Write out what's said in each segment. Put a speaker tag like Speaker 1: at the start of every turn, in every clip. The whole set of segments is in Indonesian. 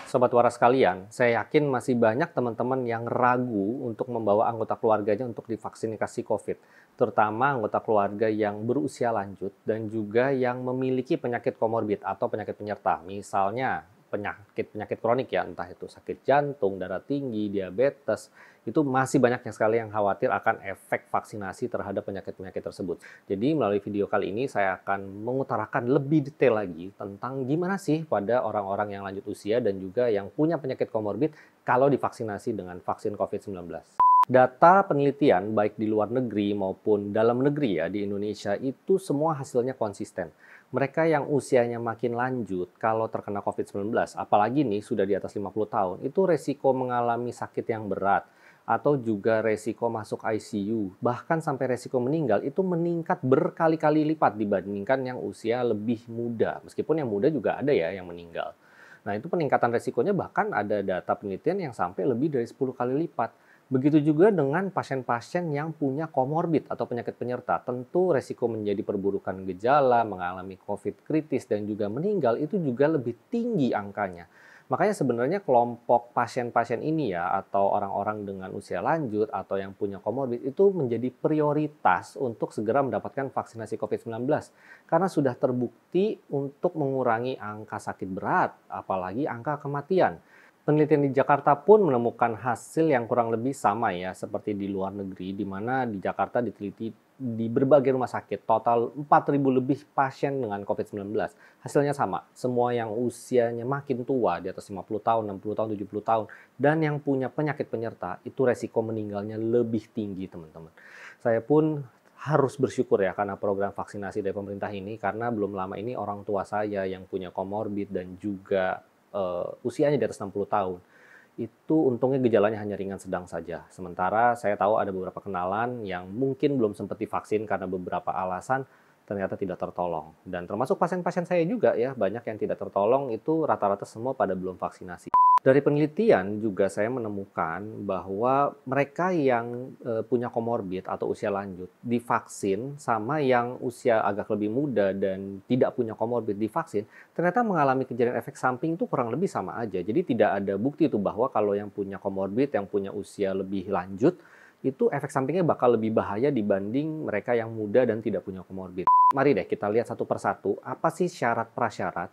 Speaker 1: Sobat Waras sekalian, saya yakin masih banyak teman-teman yang ragu untuk membawa anggota keluarganya untuk divaksinasi COVID, terutama anggota keluarga yang berusia lanjut dan juga yang memiliki penyakit komorbid atau penyakit penyerta, misalnya penyakit-penyakit kronik ya, entah itu sakit jantung, darah tinggi, diabetes, itu masih banyak yang sekali yang khawatir akan efek vaksinasi terhadap penyakit-penyakit tersebut. Jadi melalui video kali ini saya akan mengutarakan lebih detail lagi tentang gimana sih pada orang-orang yang lanjut usia dan juga yang punya penyakit komorbid kalau divaksinasi dengan vaksin COVID-19. Data penelitian baik di luar negeri maupun dalam negeri ya di Indonesia itu semua hasilnya konsisten. Mereka yang usianya makin lanjut kalau terkena COVID-19, apalagi nih sudah di atas 50 tahun, itu resiko mengalami sakit yang berat atau juga resiko masuk ICU, bahkan sampai resiko meninggal itu meningkat berkali-kali lipat dibandingkan yang usia lebih muda. Meskipun yang muda juga ada ya yang meninggal. Nah, itu peningkatan resikonya bahkan ada data penelitian yang sampai lebih dari 10 kali lipat. Begitu juga dengan pasien-pasien yang punya komorbid atau penyakit penyerta. Tentu resiko menjadi perburukan gejala, mengalami COVID kritis, dan juga meninggal itu juga lebih tinggi angkanya. Makanya sebenarnya kelompok pasien-pasien ini ya, atau orang-orang dengan usia lanjut atau yang punya komorbid itu menjadi prioritas untuk segera mendapatkan vaksinasi COVID-19. Karena sudah terbukti untuk mengurangi angka sakit berat, apalagi angka kematian. Penelitian di Jakarta pun menemukan hasil yang kurang lebih sama ya seperti di luar negeri, di mana di Jakarta diteliti di berbagai rumah sakit, total 4.000 lebih pasien dengan COVID-19. Hasilnya sama, semua yang usianya makin tua, di atas 50 tahun, 60 tahun, 70 tahun, dan yang punya penyakit penyerta, itu resiko meninggalnya lebih tinggi teman-teman. Saya pun harus bersyukur ya karena program vaksinasi dari pemerintah ini, karena belum lama ini orang tua saya yang punya komorbid dan juga usianya di atas 60 tahun, itu untungnya gejalanya hanya ringan sedang saja. Sementara saya tahu ada beberapa kenalan yang mungkin belum sempat divaksin karena beberapa alasan ternyata tidak tertolong. Dan termasuk pasien-pasien saya juga ya, banyak yang tidak tertolong itu rata-rata semua pada belum vaksinasi. Dari penelitian juga saya menemukan bahwa mereka yang punya komorbid atau usia lanjut divaksin sama yang usia agak lebih muda dan tidak punya komorbid divaksin, ternyata mengalami kejadian efek samping itu kurang lebih sama aja. Jadi tidak ada bukti itu bahwa kalau yang punya komorbid, yang punya usia lebih lanjut, itu efek sampingnya bakal lebih bahaya dibanding mereka yang muda dan tidak punya komorbid. Mari deh kita lihat satu persatu apa sih syarat prasyarat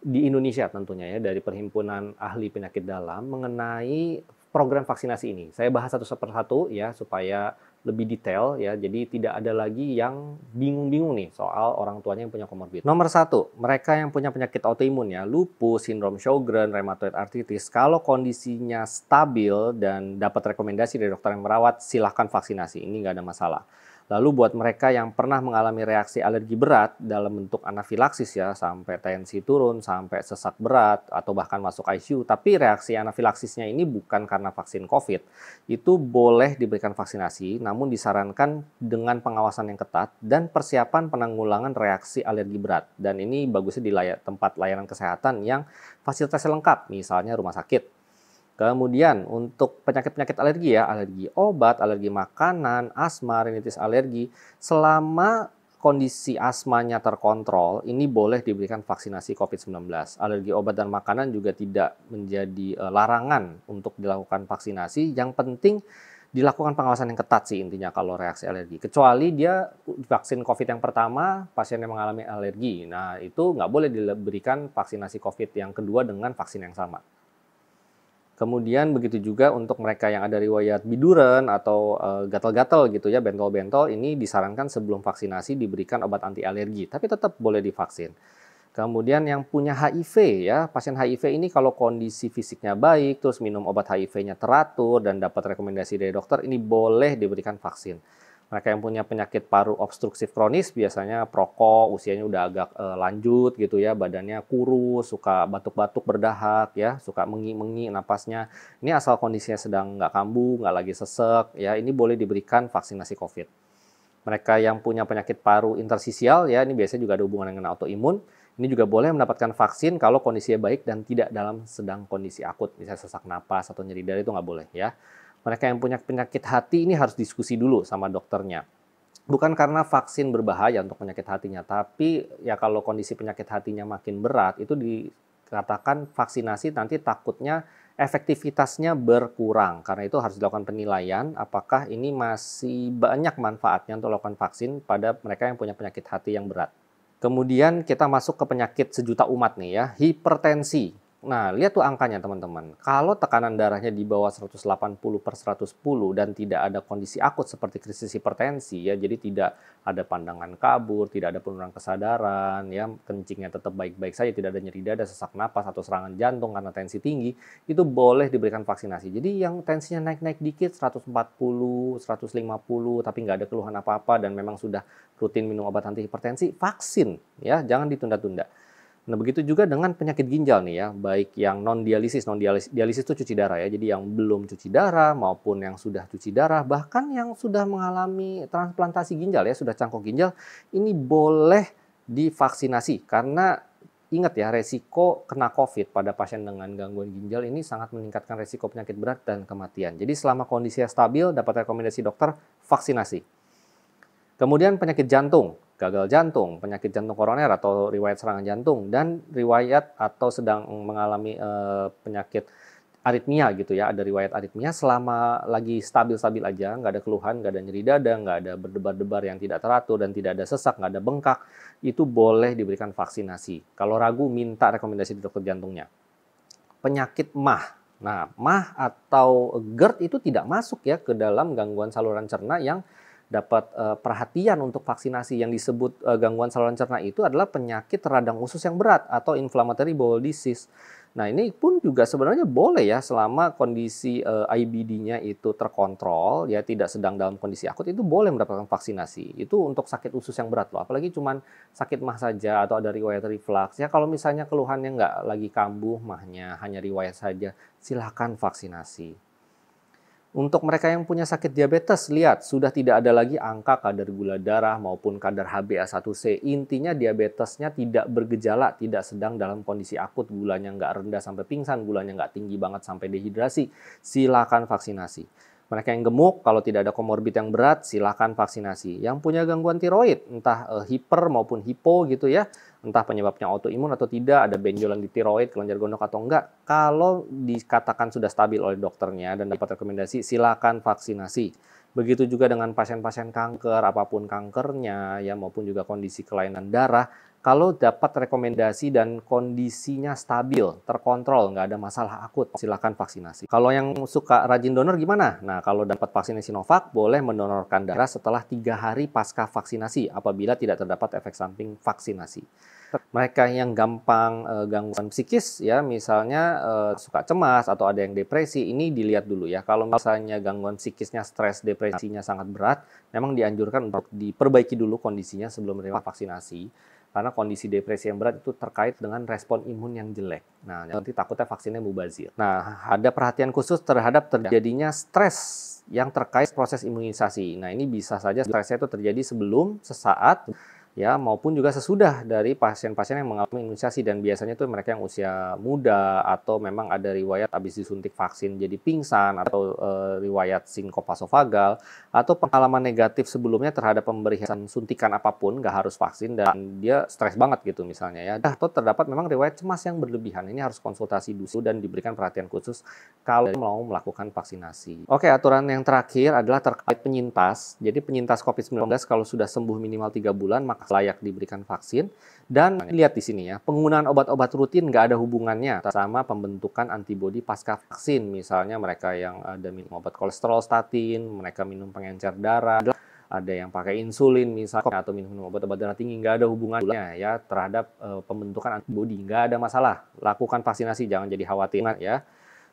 Speaker 1: di Indonesia tentunya ya dari Perhimpunan Ahli Penyakit Dalam mengenai program vaksinasi ini. Saya bahas satu persatu ya supaya lebih detail ya. Jadi tidak ada lagi yang bingung-bingung nih soal orang tuanya yang punya komorbid. Nomor satu, mereka yang punya penyakit autoimun ya, lupus, sindrom Sjogren, rheumatoid arthritis. Kalau kondisinya stabil dan dapat rekomendasi dari dokter yang merawat, silahkan vaksinasi. Ini nggak ada masalah. Lalu buat mereka yang pernah mengalami reaksi alergi berat dalam bentuk anafilaksis ya, sampai tensi turun, sampai sesak berat, atau bahkan masuk ICU, tapi reaksi anafilaksisnya ini bukan karena vaksin COVID, itu boleh diberikan vaksinasi, namun disarankan dengan pengawasan yang ketat dan persiapan penanggulangan reaksi alergi berat. Dan ini bagusnya di tempat layanan kesehatan yang fasilitasnya lengkap, misalnya rumah sakit. Kemudian untuk penyakit-penyakit alergi ya, alergi obat, alergi makanan, asma, rinitis alergi, selama kondisi asmanya terkontrol, ini boleh diberikan vaksinasi COVID-19. Alergi obat dan makanan juga tidak menjadi larangan untuk dilakukan vaksinasi. Yang penting dilakukan pengawasan yang ketat sih intinya kalau reaksi alergi. Kecuali dia vaksin COVID yang pertama, pasien yang mengalami alergi. Nah, itu nggak boleh diberikan vaksinasi COVID yang kedua dengan vaksin yang sama. Kemudian begitu juga untuk mereka yang ada riwayat biduran atau gatal-gatal gitu ya, bentol-bentol, ini disarankan sebelum vaksinasi diberikan obat anti alergi, tapi tetap boleh divaksin. Kemudian yang punya HIV ya, pasien HIV ini kalau kondisi fisiknya baik, terus minum obat HIV-nya teratur dan dapat rekomendasi dari dokter, ini boleh diberikan vaksin. Mereka yang punya penyakit paru obstruktif kronis biasanya perokok, usianya udah agak lanjut gitu ya, badannya kurus, suka batuk-batuk berdahak ya, suka mengi-mengi napasnya. Ini asal kondisinya sedang nggak kambuh, nggak lagi sesek ya, ini boleh diberikan vaksinasi COVID. Mereka yang punya penyakit paru intersisial ya, ini biasanya juga ada hubungan dengan autoimun. Ini juga boleh mendapatkan vaksin kalau kondisinya baik dan tidak dalam sedang kondisi akut, misalnya sesak napas atau nyeri darah itu nggak boleh ya. Mereka yang punya penyakit hati ini harus diskusi dulu sama dokternya. Bukan karena vaksin berbahaya untuk penyakit hatinya, tapi ya kalau kondisi penyakit hatinya makin berat, itu dikatakan vaksinasi nanti takutnya efektivitasnya berkurang. Karena itu harus dilakukan penilaian apakah ini masih banyak manfaatnya untuk melakukan vaksin pada mereka yang punya penyakit hati yang berat. Kemudian kita masuk ke penyakit sejuta umat nih ya, hipertensi. Nah, lihat tuh angkanya teman-teman. Kalau tekanan darahnya di bawah 180/110 dan tidak ada kondisi akut seperti krisis hipertensi ya, jadi tidak ada pandangan kabur, tidak ada penurunan kesadaran, ya, kencingnya tetap baik-baik saja, tidak ada nyeri dada, sesak napas atau serangan jantung karena tensi tinggi, itu boleh diberikan vaksinasi. Jadi yang tensinya naik-naik dikit 140, 150 tapi nggak ada keluhan apa-apa dan memang sudah rutin minum obat anti hipertensi, vaksin ya, jangan ditunda-tunda. Nah, begitu juga dengan penyakit ginjal nih ya, baik yang non-dialisis itu cuci darah ya, jadi yang belum cuci darah maupun yang sudah cuci darah, bahkan yang sudah mengalami transplantasi ginjal ya, sudah cangkok ginjal, ini boleh divaksinasi karena ingat ya, resiko kena COVID pada pasien dengan gangguan ginjal ini sangat meningkatkan resiko penyakit berat dan kematian. Jadi selama kondisinya stabil, dapat rekomendasi dokter, vaksinasi. Kemudian penyakit jantung, gagal jantung, penyakit jantung koroner atau riwayat serangan jantung, dan riwayat atau sedang mengalami penyakit aritmia gitu ya, ada riwayat aritmia selama lagi stabil-stabil aja, nggak ada keluhan, nggak ada nyeri dada, nggak ada berdebar-debar yang tidak teratur, dan tidak ada sesak, nggak ada bengkak, itu boleh diberikan vaksinasi. Kalau ragu, minta rekomendasi di dokter jantungnya. Penyakit MAH. Nah, MAH atau GERD itu tidak masuk ya ke dalam gangguan saluran cerna yang dapat perhatian untuk vaksinasi. Yang disebut gangguan saluran cerna itu adalah penyakit radang usus yang berat atau inflammatory bowel disease. Nah, ini pun juga sebenarnya boleh ya selama kondisi IBD-nya itu terkontrol, ya tidak sedang dalam kondisi akut, itu boleh mendapatkan vaksinasi. Itu untuk sakit usus yang berat loh, apalagi cuman sakit MAH saja atau ada riwayat reflux. Ya kalau misalnya keluhannya nggak lagi kambuh MAH-nya, hanya riwayat saja, silakan vaksinasi. Untuk mereka yang punya sakit diabetes, lihat, sudah tidak ada lagi angka kadar gula darah maupun kadar HbA1c. Intinya diabetesnya tidak bergejala, tidak sedang dalam kondisi akut, gulanya nggak rendah sampai pingsan, gulanya nggak tinggi banget sampai dehidrasi. Silakan vaksinasi. Mereka yang gemuk, kalau tidak ada komorbid yang berat, silakan vaksinasi. Yang punya gangguan tiroid, entah hiper maupun hipo gitu ya, entah penyebabnya autoimun atau tidak, ada benjolan di tiroid, kelenjar gondok atau enggak, kalau dikatakan sudah stabil oleh dokternya dan dapat rekomendasi, silakan vaksinasi. Begitu juga dengan pasien-pasien kanker, apapun kankernya, ya maupun juga kondisi kelainan darah, kalau dapat rekomendasi dan kondisinya stabil, terkontrol, nggak ada masalah akut, silakan vaksinasi. Kalau yang suka rajin donor gimana? Nah, kalau dapat vaksin Sinovac, boleh mendonorkan darah setelah 3 hari pasca vaksinasi apabila tidak terdapat efek samping vaksinasi. Mereka yang gampang gangguan psikis ya, misalnya suka cemas atau ada yang depresi, ini dilihat dulu ya. Kalau misalnya gangguan psikisnya, stres, depresinya sangat berat, memang dianjurkan untuk diperbaiki dulu kondisinya sebelum menerima vaksinasi. Karena kondisi depresi yang berat itu terkait dengan respon imun yang jelek. Nah, nanti takutnya vaksinnya mubazir. Nah, ada perhatian khusus terhadap terjadinya stres yang terkait proses imunisasi. Nah, ini bisa saja stresnya itu terjadi sebelum, sesaat, ya maupun juga sesudah dari pasien-pasien yang mengalami imunisasi, dan biasanya itu mereka yang usia muda atau memang ada riwayat habis disuntik vaksin jadi pingsan atau riwayat sinkopasofagal atau pengalaman negatif sebelumnya terhadap pemberian suntikan apapun, nggak harus vaksin, dan dia stres banget gitu misalnya ya, atau terdapat memang riwayat cemas yang berlebihan. Ini harus konsultasi dulu dan diberikan perhatian khusus kalau mau melakukan vaksinasi. Oke, aturan yang terakhir adalah terkait penyintas. Jadi penyintas COVID-19 kalau sudah sembuh minimal 3 bulan maka layak diberikan vaksin. Dan lihat di sini ya, penggunaan obat-obat rutin nggak ada hubungannya sama pembentukan antibodi pasca vaksin. Misalnya mereka yang ada minum obat kolesterol statin, mereka minum pengencer darah, ada yang pakai insulin misalnya atau minum obat-obat darah tinggi, nggak ada hubungannya ya terhadap pembentukan antibodi. Nggak ada masalah, lakukan vaksinasi, jangan jadi khawatir ya.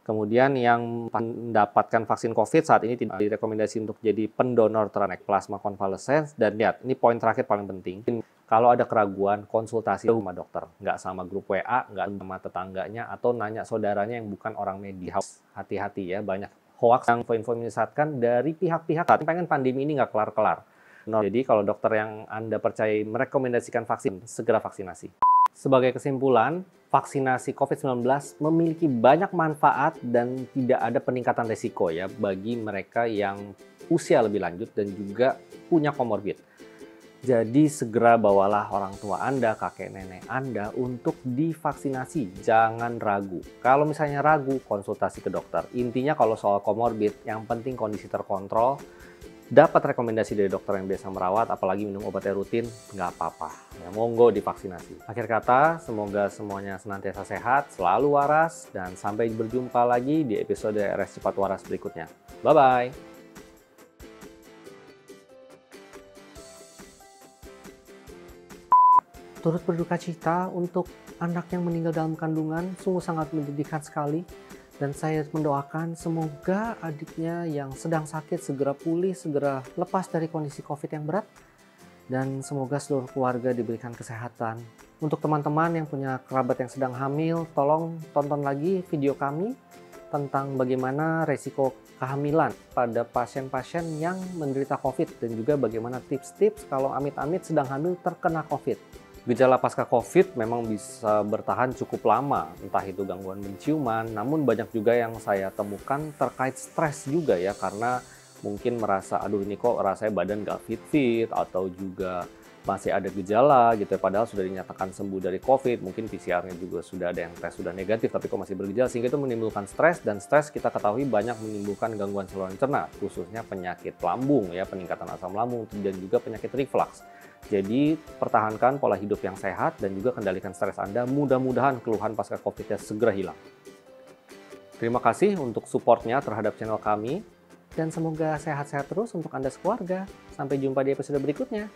Speaker 1: Kemudian yang mendapatkan vaksin COVID saat ini tidak direkomendasi untuk jadi pendonor teranek plasma konvalesen. Dan lihat, ini poin terakhir paling penting. Kalau ada keraguan, konsultasi sama dokter. Nggak sama grup WA, nggak sama tetangganya, atau nanya saudaranya yang bukan orang medis. Hati-hati ya, banyak hoax yang info menyesatkan dari pihak-pihak saat pengen pandemi ini nggak kelar-kelar. Jadi kalau dokter yang Anda percaya merekomendasikan vaksin, segera vaksinasi. Sebagai kesimpulan, vaksinasi COVID-19 memiliki banyak manfaat dan tidak ada peningkatan risiko ya bagi mereka yang usia lebih lanjut dan juga punya komorbid. Jadi segera bawalah orang tua Anda, kakek nenek Anda untuk divaksinasi. Jangan ragu. Kalau misalnya ragu, konsultasi ke dokter. Intinya kalau soal komorbid, yang penting kondisi terkontrol, dapat rekomendasi dari dokter yang biasa merawat, apalagi minum obatnya rutin, nggak apa-apa. Ya, monggo divaksinasi. Akhir kata, semoga semuanya senantiasa sehat, selalu waras, dan sampai berjumpa lagi di episode RS Cepat Waras berikutnya. Bye-bye! Turut berduka cita untuk anak yang meninggal dalam kandungan, sungguh sangat menyedihkan sekali. Dan saya mendoakan semoga adiknya yang sedang sakit segera pulih, segera lepas dari kondisi COVID yang berat. Dan semoga seluruh keluarga diberikan kesehatan. Untuk teman-teman yang punya kerabat yang sedang hamil, tolong tonton lagi video kami tentang bagaimana resiko kehamilan pada pasien-pasien yang menderita COVID. Dan juga bagaimana tips-tips kalau amit-amit sedang hamil terkena COVID. Gejala pasca COVID memang bisa bertahan cukup lama, entah itu gangguan penciuman, namun banyak juga yang saya temukan terkait stres juga ya, karena mungkin merasa, aduh ini kok rasanya badan gak fit-fit, atau juga masih ada gejala gitu ya, padahal sudah dinyatakan sembuh dari COVID, mungkin PCR-nya juga sudah ada yang tes sudah negatif, tapi kok masih bergejala, sehingga itu menimbulkan stres, dan stres kita ketahui banyak menimbulkan gangguan saluran cerna, khususnya penyakit lambung ya, peningkatan asam lambung, dan juga penyakit reflux. Jadi pertahankan pola hidup yang sehat dan juga kendalikan stres Anda. Mudah-mudahan keluhan pasca COVID-nya segera hilang. Terima kasih untuk supportnya terhadap channel kami. Dan semoga sehat-sehat terus untuk Anda sekeluarga. Sampai jumpa di episode berikutnya.